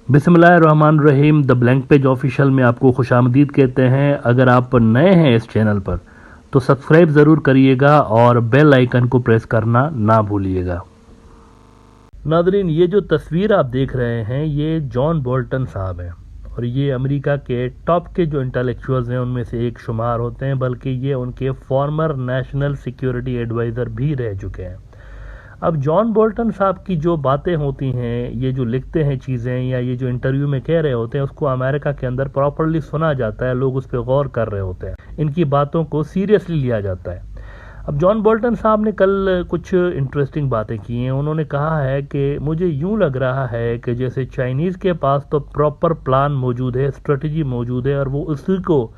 बिस्मिल्लाहिर्रहमानिर्रहीम। The blank page official में आपको खुशामदीद कहते हैं। अगर आप नए हैं इस चैनल पर तो सब्सक्राइब ज़रूर करिएगा और बेल आइकन को प्रेस करना ना भूलिएगा। नादरीन, ये जो तस्वीर आप देख रहे हैं ये जॉन बोल्टन साहब हैं और ये अमेरिका के टॉप के जो इंटेलेक्चुअल्स हैं उनमें से एक शुमार होते हैं, बल्कि ये उनके फॉर्मर नेशनल सिक्योरिटी एडवाइज़र भी रह चुके हैं। अब जॉन बोल्टन साहब की जो बातें होती हैं, ये जो लिखते हैं चीज़ें या ये जो इंटरव्यू में कह रहे होते हैं, उसको अमेरिका के अंदर प्रॉपरली सुना जाता है, लोग उस पर गौर कर रहे होते हैं, इनकी बातों को सीरियसली लिया जाता है। अब जॉन बोल्टन साहब ने कल कुछ इंटरेस्टिंग बातें की हैं। उन्होंने कहा है कि मुझे यूं लग रहा है कि जैसे चाइनीज़ के पास तो प्रॉपर प्लान मौजूद है, स्ट्रेटजी मौजूद है और वो उसी को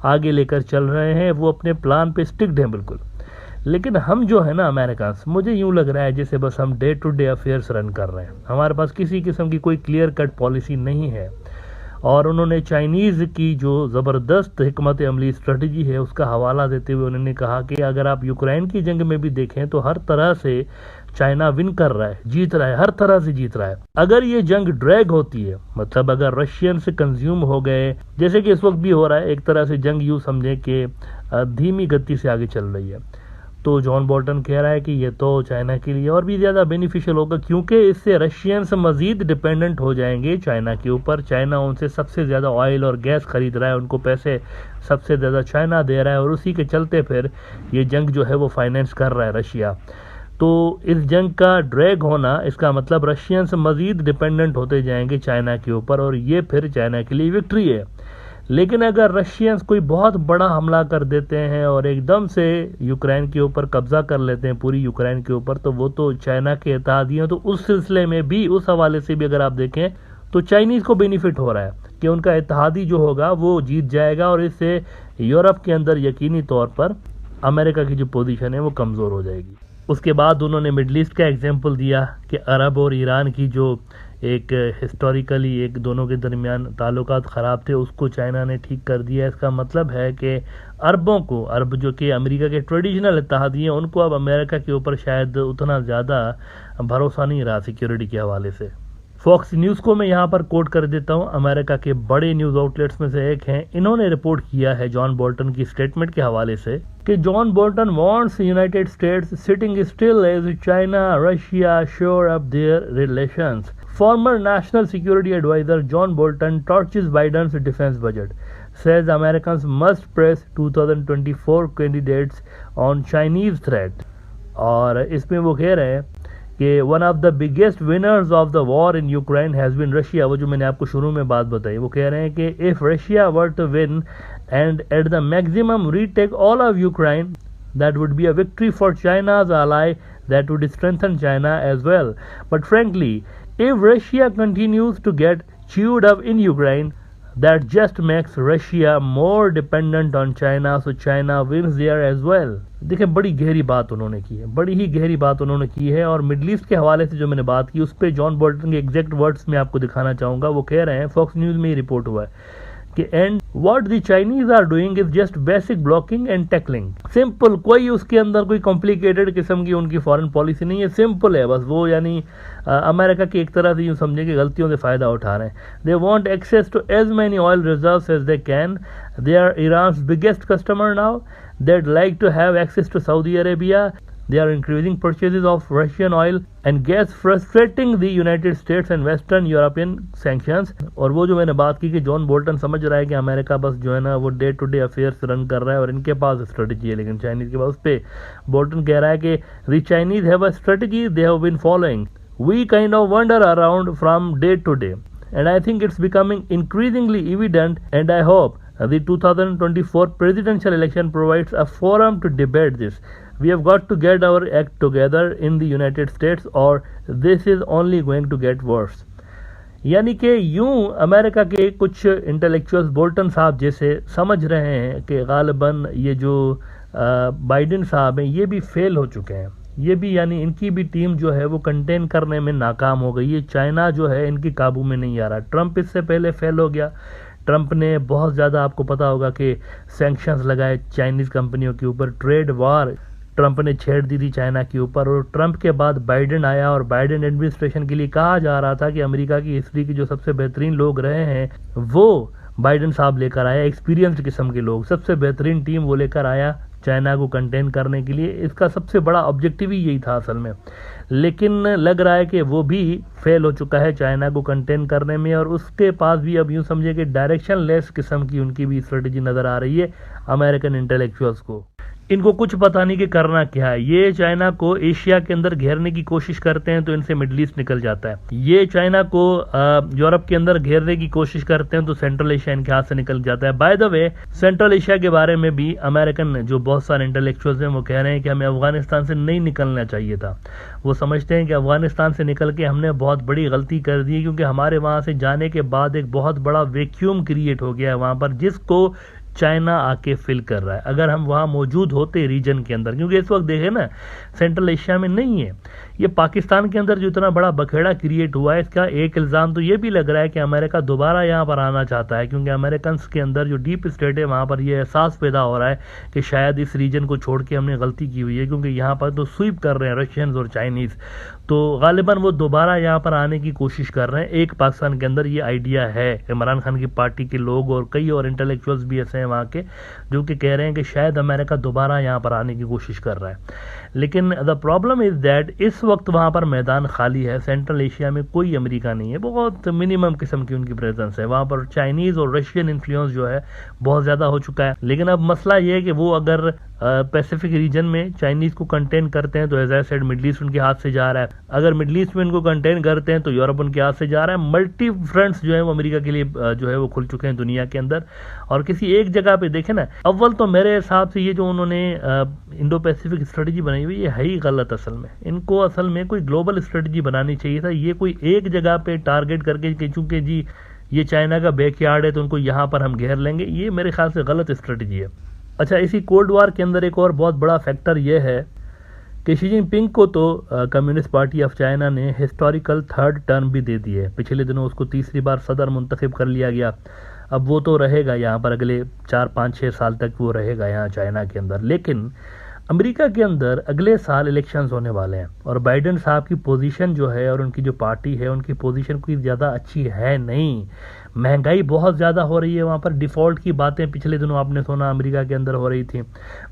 आगे लेकर चल रहे हैं, वो अपने प्लान पे स्टिक्ड हैं बिल्कुल। लेकिन हम जो है ना अमेरिका, मुझे यूं लग रहा है जैसे बस हम day to day affairs run कर रहे हैं, हमारे पास किसी किस्म की कोई क्लियर कट पॉलिसी नहीं है। और उन्होंने चाइनीज़ की जो ज़बरदस्त हिकमत अमली स्ट्रेटजी है उसका हवाला देते हुए उन्होंने कहा कि अगर आप यूक्रेन की जंग में भी देखें तो हर तरह से चाइना विन कर रहा है, जीत रहा है, हर तरह से जीत रहा है। अगर ये जंग ड्रैग होती है, मतलब अगर रशियन से कंज्यूम हो गए, जैसे कि इस वक्त भी हो रहा है, एक तरह से जंग यूँ समझें कि धीमी गति से आगे चल रही है, तो जॉन बोल्टन कह रहा है कि ये तो चाइना के लिए और भी ज़्यादा बेनिफिशियल होगा, क्योंकि इससे रशियंस मज़ीद डिपेंडेंट हो जाएंगे चाइना के ऊपर। चाइना उनसे सबसे ज़्यादा ऑयल और गैस ख़रीद रहा है, उनको पैसे सबसे ज़्यादा चाइना दे रहा है और उसी के चलते फिर ये जंग जो है वो फाइनेंस कर रहा है रशिया। तो इस जंग का ड्रैग होना, इसका मतलब रशियंस मज़ीद डिपेंडेंट होते जाएंगे चाइना के ऊपर और ये फिर चाइना के लिए विक्ट्री है। लेकिन अगर रशियंस कोई बहुत बड़ा हमला कर देते हैं और एकदम से यूक्रेन के ऊपर कब्जा कर लेते हैं, पूरी यूक्रेन के ऊपर, तो वो तो चाइना के इत्तेहादी हैं। तो उस सिलसिले में भी, उस हवाले से भी अगर आप देखें तो चाइनीज़ को बेनिफिट हो रहा है कि उनका इत्तेहादी जो होगा वो जीत जाएगा और इससे यूरोप के अंदर यकीनी तौर पर अमेरिका की जो पोजीशन है वो कमज़ोर हो जाएगी। उसके बाद उन्होंने मिडल ईस्ट का एग्जाम्पल दिया कि अरब और ईरान की जो एक हिस्टोरिकली एक दोनों के दरमियान ताल्लुकात ख़राब थे, उसको चाइना ने ठीक कर दिया। इसका मतलब है कि अरबों को, अरब जो कि अमेरिका के ट्रेडिशनल इत्तेहादी हैं, उनको अब अमेरिका के ऊपर शायद उतना ज़्यादा भरोसा नहीं रहा सिक्योरिटी के हवाले से। फॉक्स न्यूज़ को मैं यहाँ पर कोट कर देता हूँ, अमेरिका के बड़े न्यूज़ आउटलेट्स में से एक हैं। इन्होंने रिपोर्ट किया है जॉन बोल्टन की स्टेटमेंट के हवाले से कि John Bolton wants United States sitting still as China Russia shore up their relations. Former National Security Advisor John Bolton torches Biden's defense budget, says Americans must press 2024 candidates on Chinese threat। और इसमें वो कह रहे हैं कि one of the biggest winners of the war in Ukraine has been Russia। वो जो मैंने आपको शुरू में बात बताई, वो कह रहे हैं कि if Russia were to win and at the maximum retake all of Ukraine, that would be a victory for China's ally, that would strengthen China as well। But frankly, if Russia continues to get chewed up in Ukraine, that just makes Russia more dependent on China, so China wins there as well। देखिए, बड़ी गहरी बात उन्होंने की है, बड़ी ही गहरी बात उन्होंने की है। और मिडल ईस्ट के हवाले से जो मैंने बात की उस पर जॉन बोल्टन के एग्जैक्ट वर्ड्स में आपको दिखाना चाहूँगा। वो कह रहे हैं, फॉक्स न्यूज़ में ही रिपोर्ट हुआ है कि and what the Chinese are doing is just basic blocking and tackling. Simple, कोई उसके अंदर कोई कॉम्प्लिकेटेड किस्म की उनकी फॉरेन पॉलिसी नहीं है, सिंपल है बस। वो यानी अमेरिका की एक तरह से यूँ समझे कि गलतियों से फ़ायदा उठा रहे हैं। They want access to as many oil reserves as they can. They are Iran's biggest customer now. They'd like to have access to Saudi Arabia। They are increasing purchases of Russian oil and gas, frustrating the United States and Western European sanctions। और वो जो मैंने बात की कि John Bolton समझ रहा है कि अमेरिका बस जो है ना वो day to day affairs run कर रहा है और इनके पास स्ट्रेटजी है, लेकिन चाइनीज़ के पास, उस पर बोल्टन कह रहा है कि the Chinese have a strategy they have been following। We kind of wander around from day to day and I think it's becoming increasingly evident and I hope the 2024 presidential election provides a forum to debate this। We have got to get our act together in the United States or this is only going to get worse। यानी कि यूं America के कुछ intellectuals Bolton साहब जैसे समझ रहे हैं कि गालिबन ये जो बाइडेन साहब हैं ये भी फेल हो चुके हैं, ये भी यानी इनकी भी टीम जो है वो कंटेन करने में नाकाम हो गई। ये चाइना जो है इनकी काबू में नहीं आ रहा। ट्रंप इससे पहले फेल हो गया। ट्रंप ने बहुत ज़्यादा, आपको पता होगा कि सैंक्शंस लगाए चाइनीज़ कंपनियों के ऊपर, ट्रेड वार ट्रंप ने छेड़ दी थी चाइना के ऊपर, और ट्रंप के बाद बाइडेन आया और बाइडेन एडमिनिस्ट्रेशन के लिए कहा जा रहा था कि अमेरिका की हिस्ट्री के जो सबसे बेहतरीन लोग रहे हैं वो बाइडेन साहब लेकर आया, एक्सपीरियंस्ड किस्म के लोग, सबसे बेहतरीन टीम वो लेकर आया चाइना को कंटेन करने के लिए। इसका सबसे बड़ा ऑब्जेक्टिव ही यही था असल में, लेकिन लग रहा है कि वो भी फेल हो चुका है चाइना को कंटेन करने में, और उसके पास भी अब यूं समझे कि डायरेक्शन लेस किस्म की उनकी भी स्ट्रेटजी नज़र आ रही है अमेरिकन इंटेलेक्चुअल्स को। इनको कुछ पता नहीं कि करना क्या है। ये चाइना को एशिया के अंदर घेरने की कोशिश करते हैं तो इनसे मिडल ईस्ट निकल जाता है, ये चाइना को यूरोप के अंदर घेरने की कोशिश करते हैं तो सेंट्रल एशिया इनके हाथ से निकल जाता है। By the way, central Asia के बारे में भी अमेरिकन जो बहुत सारे इंटेलेक्चुअल्स हैं वो कह रहे हैं कि हमें अफगानिस्तान से नहीं निकलना चाहिए था। वो समझते हैं कि अफगानिस्तान से निकल के हमने बहुत बड़ी गलती कर दी, क्योंकि हमारे वहाँ से जाने के बाद एक बहुत बड़ा वैक्यूम क्रिएट हो गया है वहाँ पर, जिसको चाइना आके फिल कर रहा है। अगर हम वहाँ मौजूद होते रीजन के अंदर, क्योंकि इस वक्त देखें ना सेंट्रल एशिया में नहीं है, ये पाकिस्तान के अंदर जो इतना बड़ा बखेड़ा क्रिएट हुआ है, इसका एक इल्ज़ाम तो ये भी लग रहा है कि अमेरिका दोबारा यहाँ पर आना चाहता है, क्योंकि अमेरिकन के अंदर जो डीप स्टेट है वहाँ पर ये एहसास पैदा हो रहा है कि शायद इस रीजन को छोड़ के हमने गलती की हुई है, क्योंकि यहाँ पर तो स्वीप कर रहे हैं रशियंस और चाइनीज़, तो गालिबन वो दोबारा यहाँ पर आने की कोशिश कर रहे हैं। एक पाकिस्तान के अंदर ये आइडिया है, इमरान खान की पार्टी के लोग और कई और इंटेलेक्चुअल्स भी ऐसे हैं वहाँ के जो कि कह रहे हैं कि शायद अमेरिका दोबारा यहाँ पर आने की कोशिश कर रहा है। लेकिन द प्रॉब्लम इज़ दैट इस वक्त वहाँ पर मैदान खाली है, सेंट्रल एशिया में कोई अमेरिका नहीं है, बहुत मिनिमम किस्म की उनकी प्रेजेंस है वहाँ पर। चाइनीज़ और रशियन इन्फ्लुएंस जो है बहुत ज़्यादा हो चुका है। लेकिन अब मसला ये है कि वो अगर पैसिफिक रीजन में चाइनीज़ को कंटेन करते हैं तो as I said Middle East उनके हाथ से जा रहा है, अगर मिडल ईस्ट में उनको कंटेन करते हैं तो यूरोप उनके हाथ से जा रहा है। मल्टी फ्रंट्स जो है वो अमेरिका के लिए जो है वो खुल चुके हैं दुनिया के अंदर, और किसी एक जगह पे देखें ना, अव्वल तो मेरे हिसाब से ये जो उन्होंने इंडो पैसिफिक स्ट्रेटजी बनाई हुई ये है ही गलत। असल में इनको असल में कोई ग्लोबल स्ट्रेटजी बनानी चाहिए था, ये कोई एक जगह पे टारगेट करके कि चूंकि जी ये चाइना का बैकयार्ड है तो उनको यहाँ पर हम घेर लेंगे, ये मेरे ख्याल से गलत स्ट्रेटजी है। अच्छा, इसी कोल्ड वार के अंदर एक और बहुत बड़ा फैक्टर ये है कि शी जिनपिंग को तो कम्युनिस्ट पार्टी ऑफ चाइना ने हिस्टोरिकल थर्ड टर्म भी दे दी है। पिछले दिनों उसको तीसरी बार सदर मुंतखब कर लिया गया। अब वो तो रहेगा यहाँ पर, अगले 4-5-6 साल तक वो रहेगा यहाँ चाइना के अंदर। लेकिन अमेरिका के अंदर अगले साल इलेक्शंस होने वाले हैं, और बाइडेन साहब की पोजीशन जो है और उनकी जो पार्टी है उनकी पोजीशन कोई ज़्यादा अच्छी है नहीं। महंगाई बहुत ज़्यादा हो रही है वहाँ पर, डिफ़ॉल्ट की बातें पिछले दिनों आपने सुना अमेरिका के अंदर हो रही थी,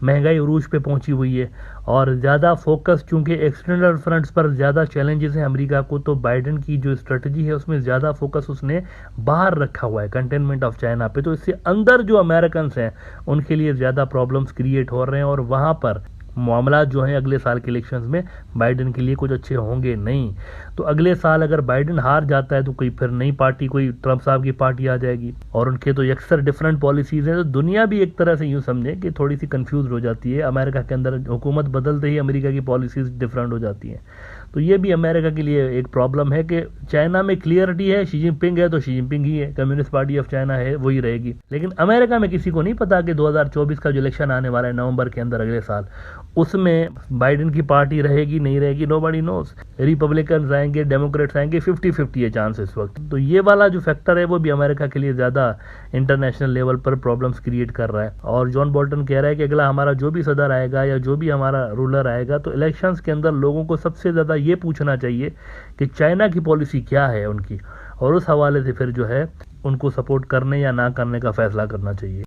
महंगाई उरूज पे पहुँची हुई है, और ज़्यादा फोकस चूँकि एक्सटर्नल फ्रंट्स पर ज़्यादा चैलेंजेस हैं अमेरिका को, तो बाइडेन की जो स्ट्रेटजी है उसमें ज़्यादा फोकस उसने बाहर रखा हुआ है, कंटेनमेंट ऑफ चाइना पे। तो इससे अंदर जो अमेरिकन हैं उनके लिए ज़्यादा प्रॉब्लम्स क्रिएट हो रहे हैं, और वहाँ पर मामला जो है अगले साल के इलेक्शंस में बाइडेन के लिए कुछ अच्छे होंगे नहीं। तो अगले साल अगर बाइडेन हार जाता है तो कोई फिर नई पार्टी, कोई ट्रंप साहब की पार्टी आ जाएगी, और उनके तो अक्सर डिफरेंट पॉलिसीज़ हैं। तो दुनिया भी एक तरह से यूँ समझे कि थोड़ी सी कंफ्यूज हो जाती है। अमेरिका के अंदर हुकूमत बदलते ही अमेरिका की पॉलिसीज़ डिफरेंट हो जाती हैं। तो ये भी अमेरिका के लिए एक प्रॉब्लम है कि चाइना में क्लियरिटी है, शी जिनपिंग है तो शी जिनपिंग ही है, कम्युनिस्ट पार्टी ऑफ चाइना है वही रहेगी। लेकिन अमेरिका में किसी को नहीं पता कि 2024 का जो इलेक्शन आने वाला है नवंबर के अंदर अगले साल, उसमें बाइडेन की पार्टी रहेगी नहीं रहेगी, नोबडी नोज। रिपब्लिकन आएंगे, डेमोक्रेट्स आएंगे, 50-50 है चांस इस वक्त। तो ये वाला जो फैक्टर है वो भी अमेरिका के लिए ज़्यादा इंटरनेशनल लेवल पर प्रॉब्लम्स क्रिएट कर रहा है। और जॉन बोल्टन कह रहा है कि अगला हमारा जो भी सदर आएगा या जो भी हमारा रूलर आएगा तो इलेक्शंस के अंदर लोगों को सबसे ज़्यादा ये पूछना चाहिए कि चाइना की पॉलिसी क्या है उनकी, और उस हवाले से फिर जो है उनको सपोर्ट करने या ना करने का फैसला करना चाहिए।